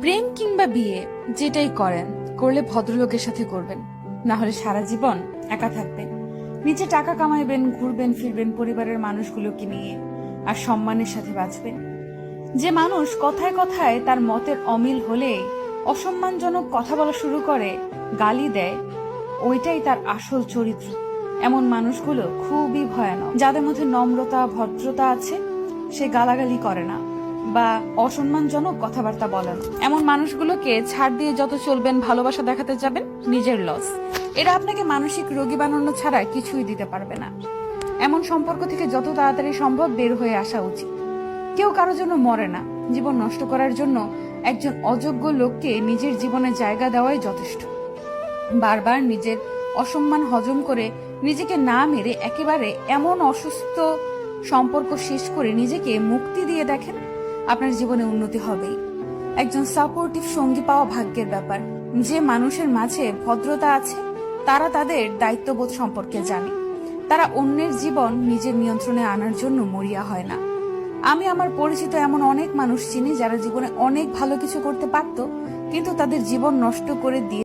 প্রেম কিংবা বিয়ে যেটাই করেন, করলে ভদ্রলোকের সাথে করবেন, না হলে সারা জীবন একা থাকবেন। নিজে টাকা কামাইবেন, ঘুরবেন ফিরবেন পরিবারের মানুষগুলোকে নিয়ে, আর সম্মানের সাথে বাঁচবেন। যে মানুষ কথায় কথায় তার মতের অমিল হলে অসম্মানজনক কথা বলা শুরু করে, গালি দেয়, ওইটাই তার আসল চরিত্র। এমন মানুষগুলো খুবই ভয়ানক। যাদের মধ্যে নম্রতা ভদ্রতা আছে, সে গালাগালি করে না বা অসম্মানজনক কথাবার্তা বলে না। এমন মানুষগুলোকে ছাড় দিয়ে যত চলবেন, ভালোবাসা দেখাতে যাবেন, নিজের লস। এরা আপনাকে মানসিক রোগী বানানো ছাড়া কিছুই দিতে পারবে না। এমন সম্পর্ক থেকে যত তাড়াতাড়ি সম্ভব বের হয়ে আসা উচিত। কেউ কারোর জন্য মরে না। জীবন নষ্ট করার জন্য একজন অযোগ্য লোককে নিজের জীবনে জায়গা দেওয়াই যথেষ্ট। বারবার নিজের অসম্মান হজম করে নিজেকে না মেরে একেবারে এমন অসুস্থ সম্পর্ক শেষ করে নিজেকে মুক্তি দিয়ে দেখেন, আপনার জীবনে উন্নতি হবেই। একজন সাপোর্টিভ সঙ্গী পাওয়া ভাগ্যের ব্যাপার। যে মানুষের মাঝে ভদ্রতা আছে, তারা তাদের দায়িত্ববোধ সম্পর্কে জানে। তারা অন্যের জীবন নিজের নিয়ন্ত্রণে আনার জন্য মরিয়া হয় না। আমি আমার পরিচিত এমন অনেক মানুষ চিনি যারা জীবনে অনেক ভালো কিছু করতে পারত, কিন্তু তাদের জীবন নষ্ট করে দিয়ে